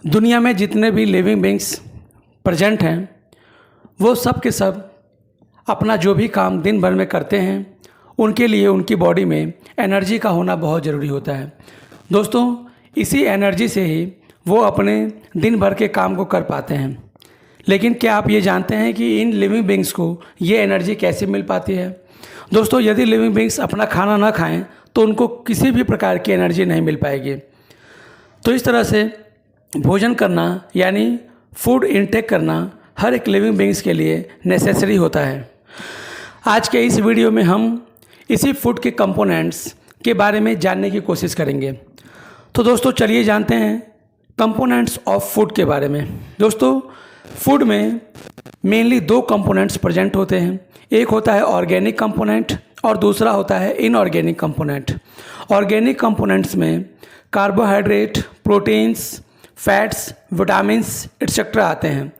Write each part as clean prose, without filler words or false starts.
दुनिया में जितने भी लिविंग बींग्स प्रेजेंट हैं वो सब के सब अपना जो भी काम दिन भर में करते हैं उनके लिए उनकी बॉडी में एनर्जी का होना बहुत ज़रूरी होता है। दोस्तों, इसी एनर्जी से ही वो अपने दिन भर के काम को कर पाते हैं। लेकिन क्या आप ये जानते हैं कि इन लिविंग बींग्स को ये एनर्जी कैसे मिल पाती है? दोस्तों, यदि लिविंग बींग्स अपना खाना ना खाएं तो उनको किसी भी प्रकार की एनर्जी नहीं मिल पाएगी। तो इस तरह से भोजन करना यानी फूड इनटेक करना हर एक लिविंग बींग्स के लिए नेसेसरी होता है। आज के इस वीडियो में हम इसी फूड के कंपोनेंट्स के बारे में जानने की कोशिश करेंगे। तो दोस्तों, चलिए जानते हैं कंपोनेंट्स ऑफ फूड के बारे में। दोस्तों, फूड में मेनली दो कंपोनेंट्स प्रेजेंट होते हैं। एक होता है ऑर्गेनिक कंपोनेंट और दूसरा होता है इनऑर्गेनिक कंपोनेंट। ऑर्गेनिक कंपोनेंट्स में carbohydrate, proteins, fats, vitamins etcetera आते हैं।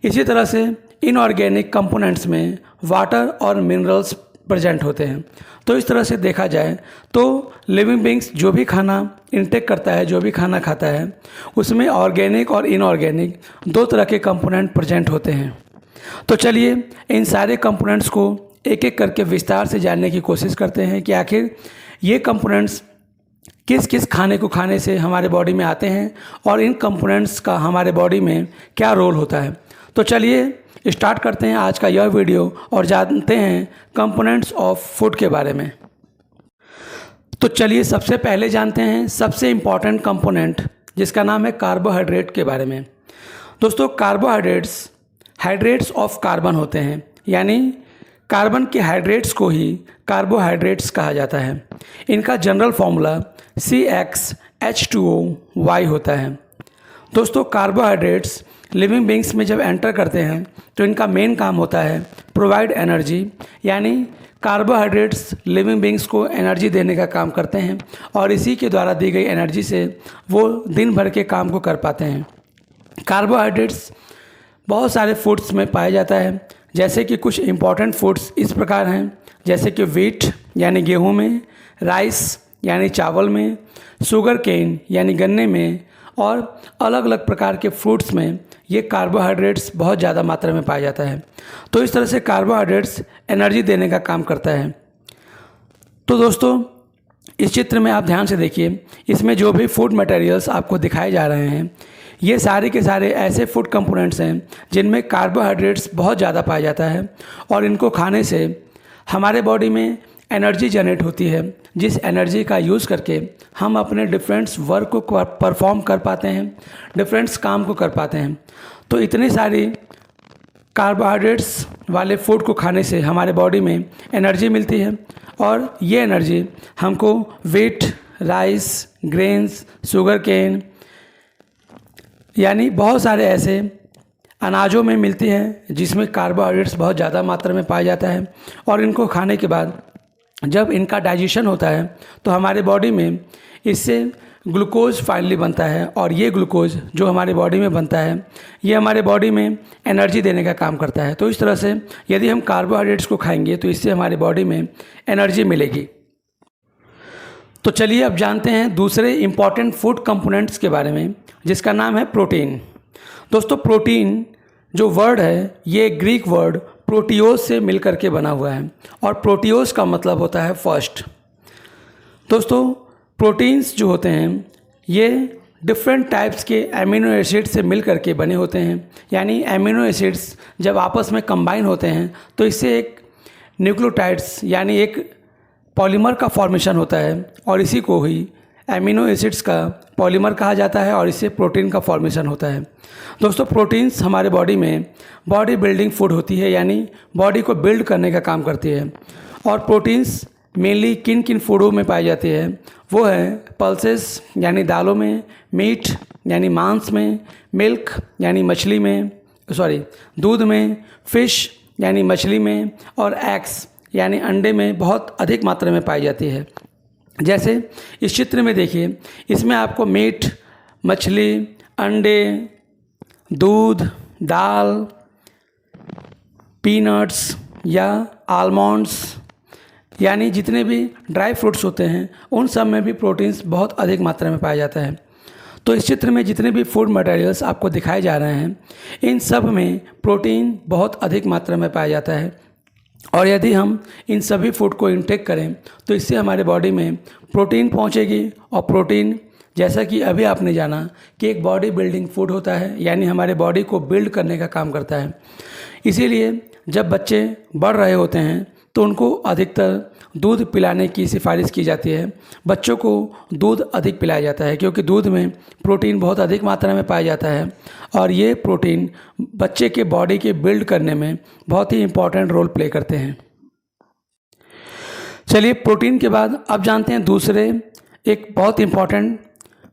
इसी तरह से इनऑर्गेनिक कंपोनेंट्स में वाटर और मिनरल्स प्रेजेंट होते हैं। तो इस तरह से देखा जाए तो लिविंग बींग्स जो भी खाना इनटेक करता है, जो भी खाना खाता है, उसमें ऑर्गेनिक और इनऑर्गेनिक दो तरह के कंपोनेंट प्रेजेंट होते हैं। तो चलिए इन सारे कंपोनेंट्स को एक एक करके विस्तार से जानने की कोशिश करते हैं कि आखिर ये कंपोनेंट्स किस किस खाने को खाने से हमारे बॉडी में आते हैं और इन कंपोनेंट्स का हमारे बॉडी में क्या रोल होता है। तो चलिए स्टार्ट करते हैं आज का यह वीडियो और जानते हैं कंपोनेंट्स ऑफ फूड के बारे में। तो चलिए सबसे पहले जानते हैं सबसे इम्पॉर्टेंट कंपोनेंट जिसका नाम है कार्बोहाइड्रेट के बारे में। दोस्तों, कार्बोहाइड्रेट्स हाइड्रेट्स ऑफ कार्बन होते हैं, यानी कार्बन के हाइड्रेट्स को ही कार्बोहाइड्रेट्स कहा जाता है। इनका जनरल फॉर्मूला CxH2O होता है। दोस्तों, कार्बोहाइड्रेट्स लिविंग बींग्स में जब एंटर करते हैं तो इनका मेन काम होता है प्रोवाइड एनर्जी, यानी कार्बोहाइड्रेट्स लिविंग बींग्स को एनर्जी देने का काम करते हैं और इसी के द्वारा दी गई एनर्जी से वो दिन भर के काम को कर पाते हैं। कार्बोहाइड्रेट्स बहुत सारे फूड्स में पाया जाता है, जैसे कि कुछ इम्पॉर्टेंट फूड्स इस प्रकार हैं, जैसे कि व्हीट यानी गेहूं में, राइस यानी चावल में, शुगर केन यानी गन्ने में और अलग अलग प्रकार के फ्रूट्स में ये कार्बोहाइड्रेट्स बहुत ज़्यादा मात्रा में पाया जाता है। तो इस तरह से कार्बोहाइड्रेट्स एनर्जी देने का काम करता है। तो दोस्तों, इस चित्र में आप ध्यान से देखिए, इसमें जो भी फूड मटेरियल्स आपको दिखाए जा रहे हैं ये सारे के सारे ऐसे फूड कंपोनेंट्स हैं जिनमें कार्बोहाइड्रेट्स बहुत ज़्यादा पाया जाता है और इनको खाने से हमारे बॉडी में एनर्जी जनरेट होती है, जिस एनर्जी का यूज़ करके हम अपने डिफरेंट्स वर्क को परफॉर्म कर पाते हैं, डिफरेंट्स काम को कर पाते हैं। तो इतनी सारी कार्बोहाइड्रेट्स वाले फूड को खाने से हमारे बॉडी में एनर्जी मिलती है और ये एनर्जी हमको wheat, rice, grains, sugar cane यानी बहुत सारे ऐसे अनाजों में मिलती है जिसमें कार्बोहाइड्रेट्स बहुत ज़्यादा मात्रा में पाया जाता है। और इनको खाने के बाद जब इनका डाइजेशन होता है तो हमारे बॉडी में इससे ग्लूकोज फाइनली बनता है और ये ग्लूकोज जो हमारे बॉडी में बनता है ये हमारे बॉडी में एनर्जी देने का काम करता है। तो इस तरह से यदि हम कार्बोहाइड्रेट्स को खाएंगे तो इससे हमारे बॉडी में एनर्जी मिलेगी। तो चलिए अब जानते हैं दूसरे इम्पॉर्टेंट फूड कंपोनेंट्स के बारे में जिसका नाम है प्रोटीन। दोस्तों, प्रोटीन जो वर्ड है ये ग्रीक वर्ड प्रोटियोस से मिलकर के बना हुआ है और प्रोटियोस का मतलब होता है फर्स्ट। दोस्तों, प्रोटीन्स जो होते हैं ये डिफरेंट टाइप्स के एमिनो एसिड से मिलकर के बने होते हैं, यानी एमिनो एसिड्स जब आपस में कंबाइन होते हैं तो इससे एक न्यूक्लियोटाइड्स यानी एक पॉलीमर का फॉर्मेशन होता है और इसी को ही एमिनो एसिड्स का पॉलीमर कहा जाता है और इससे प्रोटीन का फॉर्मेशन होता है। दोस्तों, प्रोटीन्स हमारे बॉडी में बॉडी बिल्डिंग फूड होती है, यानी बॉडी को बिल्ड करने का काम करती है। और प्रोटीन्स मेनली किन किन फूडों में पाई जाती है वो है पल्सेस यानी दालों में, मीट यानी मांस में, मिल्क यानी मछली में, दूध में, फिश यानी मछली में और एग्स यानी अंडे में बहुत अधिक मात्रा में पाई जाती है। जैसे इस चित्र में देखिए, इसमें आपको मीट, मछली, अंडे, दूध, दाल, पीनट्स या आलमंड्स यानी जितने भी ड्राई फ्रूट्स होते हैं उन सब में भी प्रोटीन्स बहुत अधिक मात्रा में पाया जाता है। तो इस चित्र में जितने भी फूड मटेरियल्स आपको दिखाए जा रहे हैं, इन सब में प्रोटीन बहुत अधिक मात्रा में पाया जाता है। और यदि हम इन सभी फूड को इनटेक करें तो इससे हमारे बॉडी में प्रोटीन पहुंचेगी। और प्रोटीन, जैसा कि अभी आपने जाना कि एक बॉडी बिल्डिंग फूड होता है, यानी हमारे बॉडी को बिल्ड करने का काम करता है। इसीलिए जब बच्चे बढ़ रहे होते हैं तो उनको अधिकतर दूध पिलाने की सिफारिश की जाती है। बच्चों को दूध अधिक पिलाया जाता है क्योंकि दूध में प्रोटीन बहुत अधिक मात्रा में पाया जाता है और ये प्रोटीन बच्चे के बॉडी के बिल्ड करने में बहुत ही इम्पॉर्टेंट रोल प्ले करते हैं। चलिए, प्रोटीन के बाद अब जानते हैं दूसरे एक बहुत इम्पॉर्टेंट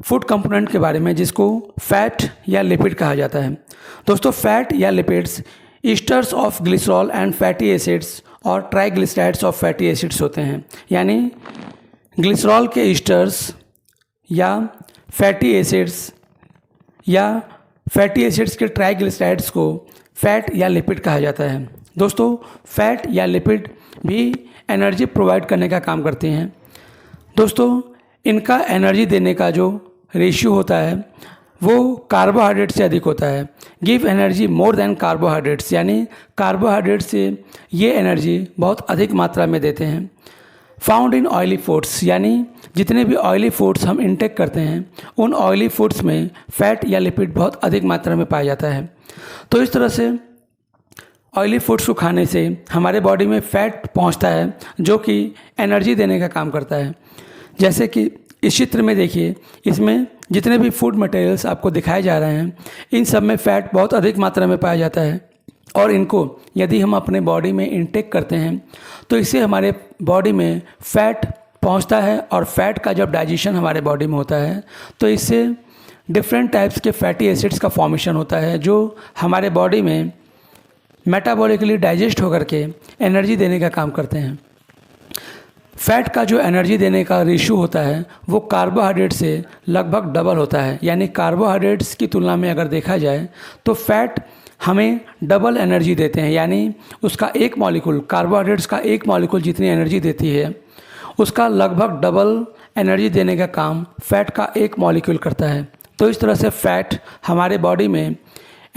फूड कंपोनेंट के बारे में, जिसको फैट या लिपिड कहा जाता है। दोस्तों, फैट या lipids esters of glycerol and fatty acids और ट्राइग्लिसराइड्स ऑफ फैटी एसिड्स होते हैं। यानी ग्लिसरॉल के ईस्टर्स या फैटी एसिड्स या फैटी एसिड्स के ट्राइग्लिसराइड्स को फैट या लिपिड कहा जाता है। दोस्तों, फैट या लिपिड भी एनर्जी प्रोवाइड करने का काम करती हैं। दोस्तों, इनका एनर्जी देने का जो रेशियो होता है वो कार्बोहाइड्रेट से अधिक होता है। Give energy more than carbohydrates, यानी कार्बोहाइड्रेट से ये एनर्जी बहुत अधिक मात्रा में देते हैं। फाउंड इन ऑयली फूड्स, यानी जितने भी ऑयली फूड्स हम इंटेक करते हैं उन ऑयली फूड्स में फैट या लिपिड बहुत अधिक मात्रा में पाया जाता है। तो इस तरह से ऑयली फूड्स को खाने से हमारे बॉडी में फैट पहुंचता है जो कि एनर्जी देने का काम करता है। जैसे कि इस चित्र में देखिए, इसमें जितने भी फूड मटेरियल्स आपको दिखाए जा रहे हैं इन सब में फ़ैट बहुत अधिक मात्रा में पाया जाता है और इनको यदि हम अपने बॉडी में इंटेक करते हैं तो इससे हमारे बॉडी में फ़ैट पहुंचता है और फैट का जब डाइजेशन हमारे बॉडी में होता है तो इससे डिफरेंट टाइप्स के फैटी एसिड्स का फॉर्मेशन होता है जो हमारे बॉडी में मेटाबॉलिकली डाइजेस्ट होकर के एनर्जी देने का काम करते हैं। फैट का जो एनर्जी देने का रेशियो होता है वो कार्बोहाइड्रेट से लगभग डबल होता है। यानी कार्बोहाइड्रेट्स की तुलना में अगर देखा जाए तो फैट हमें डबल एनर्जी देते हैं। यानी उसका एक मॉलिक्यूल, कार्बोहाइड्रेट्स का एक मॉलिक्यूल जितनी एनर्जी देती है उसका लगभग डबल एनर्जी देने का काम फैट का एक मॉलिक्यूल करता है। तो इस तरह से फैट हमारे बॉडी में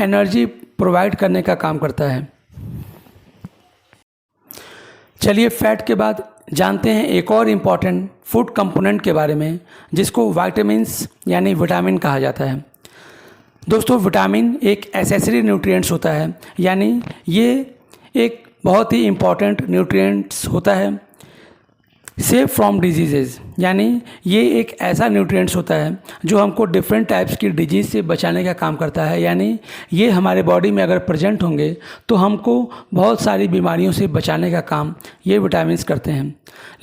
एनर्जी प्रोवाइड करने का काम करता है। चलिए, फैट के बाद जानते हैं एक और इम्पॉर्टेंट फूड कंपोनेंट के बारे में जिसको विटामिन्स यानी विटामिन कहा जाता है। दोस्तों, विटामिन एक एसेसरी न्यूट्रिएंट्स होता है, यानी ये एक बहुत ही इम्पॉर्टेंट न्यूट्रिएंट्स होता है सेव फ्रॉम डिजीज़ेज़। यानी ये एक ऐसा न्यूट्रिएंट्स होता है जो हमको डिफरेंट टाइप्स की डिजीज़ से बचाने का काम करता है। यानी ये हमारे बॉडी में अगर प्रेजेंट होंगे तो हमको बहुत सारी बीमारियों से बचाने का काम ये विटामिन्स करते हैं।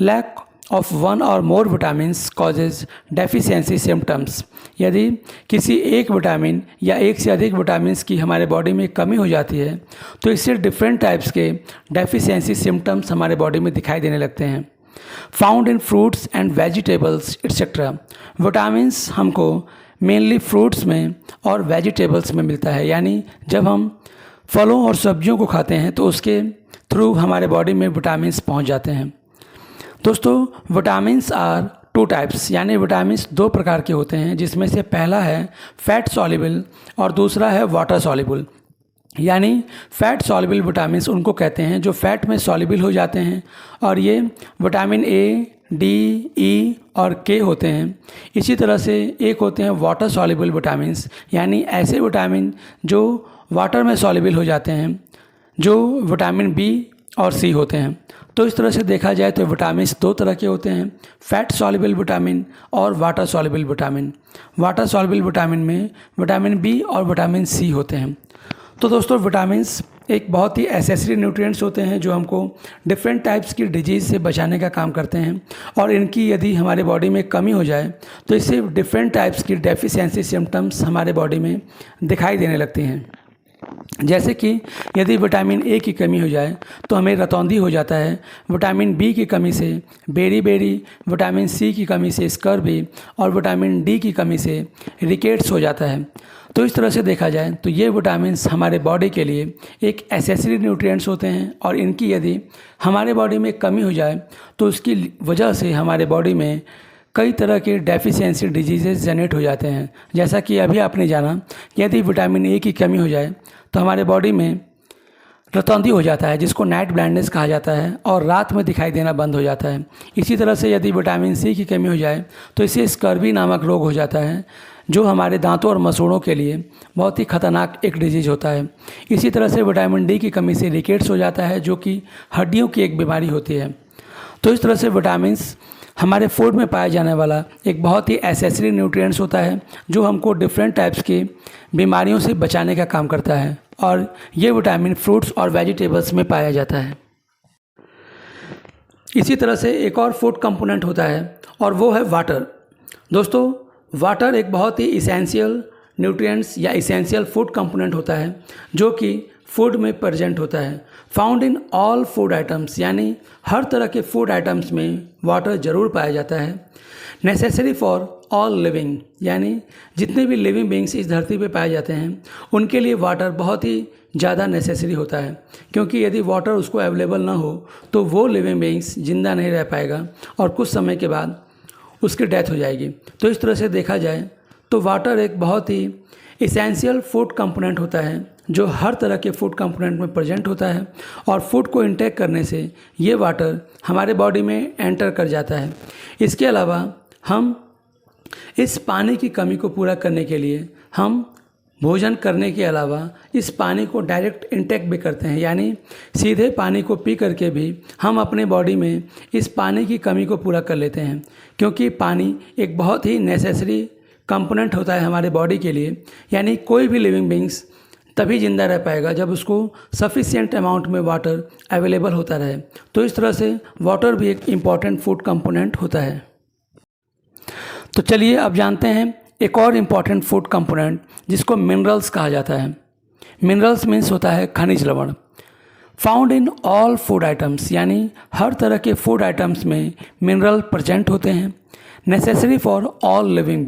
लैक ऑफ वन और मोर विटामिन्स कॉजेज डेफिशिएंसी सिम्टम्स। यदि किसी एक विटामिन या एक से अधिक विटामिन्स की हमारे बॉडी में कमी हो जाती है तो इससे डिफरेंट टाइप्स के डेफिशिएंसी सिम्टम्स हमारे बॉडी में दिखाई देने लगते हैं। Found in fruits and vegetables etcetera. Vitamins हमको मेनली फ्रूट्स में और वेजिटेबल्स में मिलता है। यानी जब हम फलों और सब्जियों को खाते हैं तो उसके थ्रू हमारे बॉडी में विटामिन्स पहुंच जाते हैं। दोस्तों, विटामिन्स आर टू टाइप्स, यानी विटामिन्स दो प्रकार के होते हैं, जिसमें से पहला है फैट सॉल्युबल और दूसरा है वाटर सॉल्युबल। यानी फैट सॉल्युबल विटामिन्स उनको कहते हैं जो फैट में सॉल्युबल हो जाते हैं और ये विटामिन ए, डी, ई और के होते हैं। इसी तरह से एक होते हैं वाटर सॉल्युबल विटामिन्स, यानी ऐसे विटामिन जो वाटर में सॉल्युबल हो जाते हैं, जो विटामिन बी और सी होते हैं। तो इस तरह से देखा जाए तो विटामिन्स दो तरह के होते हैं, फैट सॉल्युबल विटामिन और water soluble vitamin. Water soluble vitamin में विटामिन बी और विटामिन सी होते हैं। तो दोस्तों, विटामिन्स एक बहुत ही एसेसरी न्यूट्रिएंट्स होते हैं जो हमको डिफरेंट टाइप्स की डिजीज़ से बचाने का काम करते हैं और इनकी यदि हमारे बॉडी में कमी हो जाए तो इससे डिफरेंट टाइप्स की डेफिशिएंसी सिम्टम्स हमारे बॉडी में दिखाई देने लगती हैं। जैसे कि यदि विटामिन ए की कमी हो जाए तो हमें रतौंधी हो जाता है, विटामिन बी की कमी से बेरी, विटामिन सी की कमी से स्कर्वी और विटामिन डी की कमी से रिकेट्स हो जाता है। तो इस तरह से देखा जाए तो ये विटामिन्स हमारे बॉडी के लिए एक एसेसरी न्यूट्रिएंट्स होते हैं और इनकी यदि हमारे बॉडी में कमी हो जाए तो उसकी वजह से हमारे बॉडी में कई तरह के डेफिशिएंसी डिजीजेस जनरेट हो जाते हैं। जैसा कि अभी आपने जाना कि यदि विटामिन ए की कमी हो जाए तो हमारे बॉडी में रतौंधी हो जाता है, जिसको नाइट ब्लाइंडनेस कहा जाता है, और रात में दिखाई देना बंद हो जाता है। इसी तरह से यदि विटामिन सी की कमी हो जाए तो इससे स्कर्वी नामक रोग हो जाता है, जो हमारे दांतों और मसूड़ों के लिए बहुत ही खतरनाक एक डिजीज होता है। इसी तरह से विटामिन डी की कमी से रिकेट्स हो जाता है, जो कि हड्डियों की एक बीमारी होती है। तो इस तरह से विटामिन्स हमारे फूड में पाया जाने वाला एक बहुत ही एसेसरी न्यूट्रिएंट्स होता है, जो हमको डिफरेंट टाइप्स की बीमारियों से बचाने का काम करता है, और ये विटामिन फ्रूट्स और वेजिटेबल्स में पाया जाता है। इसी तरह से एक और फूड कंपोनेंट होता है और वो है वाटर। दोस्तों, वाटर एक बहुत ही इसेंशियल न्यूट्रिएंट्स या इसेंशियल फूड कंपोनेंट होता है, जो कि फूड में प्रेजेंट होता है। Found in all food items, यानी हर तरह के फूड आइटम्स में वाटर ज़रूर पाया जाता है। नेसेसरी फॉर ऑल लिविंग, यानी जितने भी लिविंग बींग्स इस धरती पे पाए जाते हैं उनके लिए वाटर बहुत ही ज़्यादा नेसेसरी होता है, क्योंकि यदि वाटर उसको अवेलेबल ना हो तो वो लिविंग बींग्स जिंदा नहीं रह पाएगा और कुछ समय के बाद उसकी डेथ हो जाएगी। तो इस तरह से देखा जाए तो वाटर एक बहुत ही इसेंशियल फूड कंपोनेंट होता है, जो हर तरह के फूड कंपोनेंट में प्रेजेंट होता है, और फूड को इंटेक करने से ये वाटर हमारे बॉडी में एंटर कर जाता है। इसके अलावा हम इस पानी की कमी को पूरा करने के लिए हम भोजन करने के अलावा इस पानी को डायरेक्ट इंटेक भी करते हैं, यानी सीधे पानी को पी करके भी हम अपने बॉडी में इस पानी की कमी को पूरा कर लेते हैं, क्योंकि पानी एक बहुत ही नेसेसरी कंपोनेंट होता है हमारे बॉडी के लिए। यानी कोई भी लिविंग बींग्स तभी जिंदा रह पाएगा जब उसको सफिशिएंट अमाउंट में वाटर अवेलेबल होता रहे। तो इस तरह से वाटर भी एक इम्पॉर्टेंट फूड कंपोनेंट होता है। तो चलिए अब जानते हैं एक और इम्पॉर्टेंट फूड कंपोनेंट, जिसको मिनरल्स कहा जाता है। मिनरल्स मीन्स होता है खनिज लवण। Found in all food items, यानी हर तरह के फूड आइटम्स में मिनरल प्रेजेंट होते हैं। नेसेसरी फॉर ऑल लिविंग,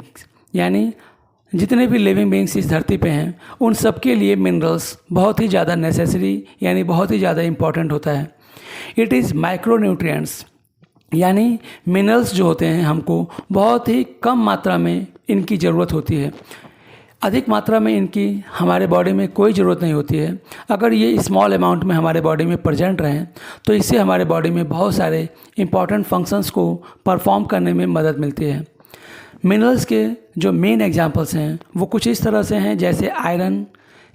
यानी जितने भी लिविंग बींग्स इस धरती पे हैं उन सब के लिए मिनरल्स बहुत ही ज़्यादा नेसेसरी, यानी बहुत ही ज़्यादा इम्पॉर्टेंट होता है। इट इज़ माइक्रो न्यूट्रिएंट्स, यानी मिनरल्स जो होते हैं हमको बहुत ही कम मात्रा में इनकी ज़रूरत होती है। अधिक मात्रा में इनकी हमारे बॉडी में कोई ज़रूरत नहीं होती है। अगर ये स्मॉल अमाउंट में हमारे बॉडी में प्रेजेंट रहें तो इससे हमारे बॉडी में बहुत सारे इम्पॉर्टेंट फंक्शंस को परफॉर्म करने में मदद मिलती है। मिनरल्स के जो मेन एग्जांपल्स हैं वो कुछ इस तरह से हैं, जैसे iron,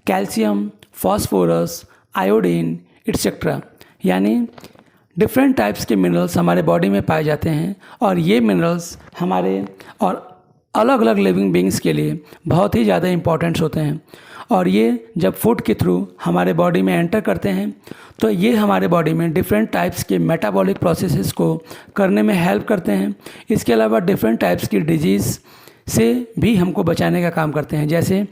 calcium, phosphorus, iodine etcetera. यानी डिफरेंट टाइप्स के मिनरल्स हमारे बॉडी में पाए जाते हैं, और ये मिनरल्स हमारे और अलग अलग लिविंग बींग्स के लिए बहुत ही ज़्यादा इम्पॉर्टेंट्स होते हैं। और ये जब फूड के थ्रू हमारे बॉडी में एंटर करते हैं तो ये हमारे बॉडी में डिफरेंट टाइप्स के मेटाबॉलिक प्रोसेसेस को करने में हेल्प करते हैं। इसके अलावा डिफरेंट टाइप्स की डिजीज़ से भी हमको बचाने का काम करते हैं। जैसे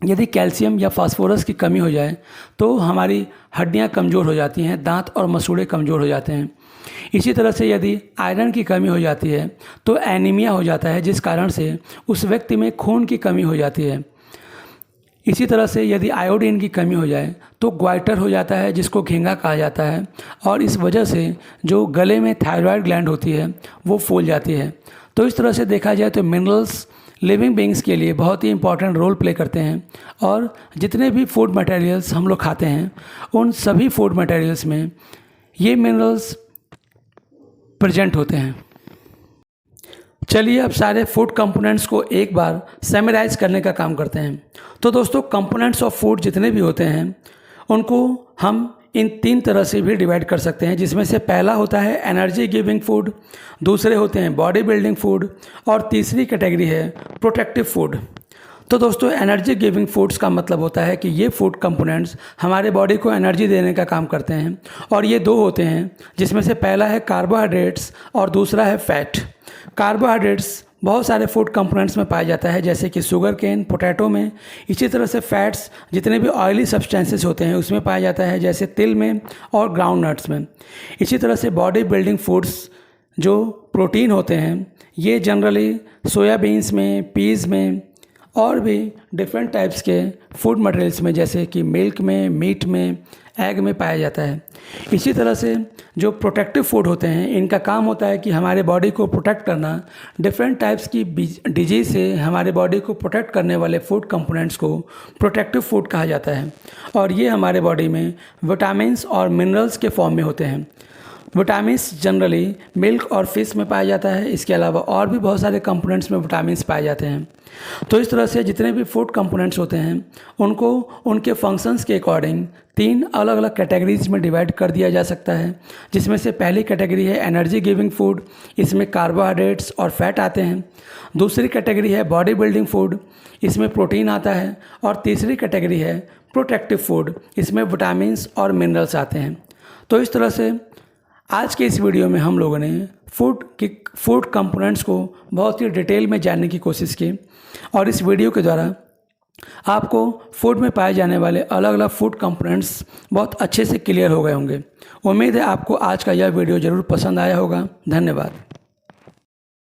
यदि कैल्शियम या फास्फोरस की कमी हो जाए तो हमारी हड्डियां कमज़ोर हो जाती हैं, दांत और मसूड़े कमज़ोर हो जाते हैं। इसी तरह से यदि आयरन की कमी हो जाती है तो एनीमिया हो जाता है, जिस कारण से उस व्यक्ति में खून की कमी हो जाती है। इसी तरह से यदि आयोडीन की कमी हो जाए तो ग्वाइटर हो जाता है, जिसको घेंगा कहा जाता है, और इस वजह से जो गले में थायराइड ग्लैंड होती है वो फूल जाती है। तो इस तरह से देखा जाए तो मिनरल्स लिविंग बींग्स के लिए बहुत ही इंपॉर्टेंट रोल प्ले करते हैं, और जितने भी फूड मटेरियल्स हम लोग खाते हैं उन सभी फूड मटेरियल्स में ये मिनरल्स प्रेजेंट होते हैं। चलिए अब सारे फूड कंपोनेंट्स को एक बार समराइज करने का काम करते हैं। तो दोस्तों, कंपोनेंट्स ऑफ फूड जितने भी होते हैं उनको हम इन 3 तरह से भी डिवाइड कर सकते हैं, जिसमें से पहला होता है एनर्जी गिविंग फूड, दूसरे होते हैं बॉडी बिल्डिंग फूड, और तीसरी कैटेगरी है प्रोटेक्टिव फूड। तो दोस्तों, एनर्जी गिविंग फूड्स का मतलब होता है कि ये फूड कंपोनेंट्स हमारे बॉडी को एनर्जी देने का काम करते हैं, और ये 2 होते हैं, जिसमें से पहला है कार्बोहाइड्रेट्स और दूसरा है फैट। कार्बोहाइड्रेट्स बहुत सारे फूड कंपोनेंट्स में पाया जाता है, जैसे कि शुगर केन, पोटैटो में। इसी तरह से फैट्स जितने भी ऑयली सब्सटेंसेस होते हैं उसमें पाया जाता है, जैसे तिल में और ग्राउंड नट्स में। इसी तरह से बॉडी बिल्डिंग फूड्स जो प्रोटीन होते हैं ये जनरली सोयाबीन्स में, पीज़ में और भी डिफरेंट टाइप्स के फूड मटेरियल्स में, जैसे कि मिल्क में, मीट में, एग में पाया जाता है। इसी तरह से जो प्रोटेक्टिव फूड होते हैं, इनका काम होता है कि हमारे बॉडी को प्रोटेक्ट करना। डिफरेंट टाइप्स की डिजीज से हमारे बॉडी को प्रोटेक्ट करने वाले फूड कंपोनेंट्स को प्रोटेक्टिव फूड कहा जाता है, और ये हमारे बॉडी में विटामिन्स और मिनरल्स के फॉर्म में होते हैं। विटामिन्स जनरली मिल्क और फिश में पाया जाता है। इसके अलावा और भी बहुत सारे कंपोनेंट्स में विटामिन्स पाए जाते हैं। तो इस तरह से जितने भी फूड कंपोनेंट्स होते हैं उनको उनके फंक्शंस के अकॉर्डिंग 3 अलग अलग कैटेगरीज में डिवाइड कर दिया जा सकता है, जिसमें से पहली कैटेगरी है एनर्जी गिविंग फूड। इसमें कार्बोहाइड्रेट्स और फैट आते हैं। दूसरी कैटेगरी है बॉडी बिल्डिंग फूड, इसमें प्रोटीन आता है। और तीसरी कैटेगरी है प्रोटेक्टिव फूड, इसमें विटामिन्स और मिनरल्स आते हैं। तो इस तरह से आज के इस वीडियो में हम लोगों ने फूड कंपोनेंट्स को बहुत ही डिटेल में जानने की कोशिश की, और इस वीडियो के द्वारा आपको फूड में पाए जाने वाले अलग अलग फूड कंपोनेंट्स बहुत अच्छे से क्लियर हो गए होंगे। उम्मीद है आपको आज का यह वीडियो ज़रूर पसंद आया होगा। धन्यवाद।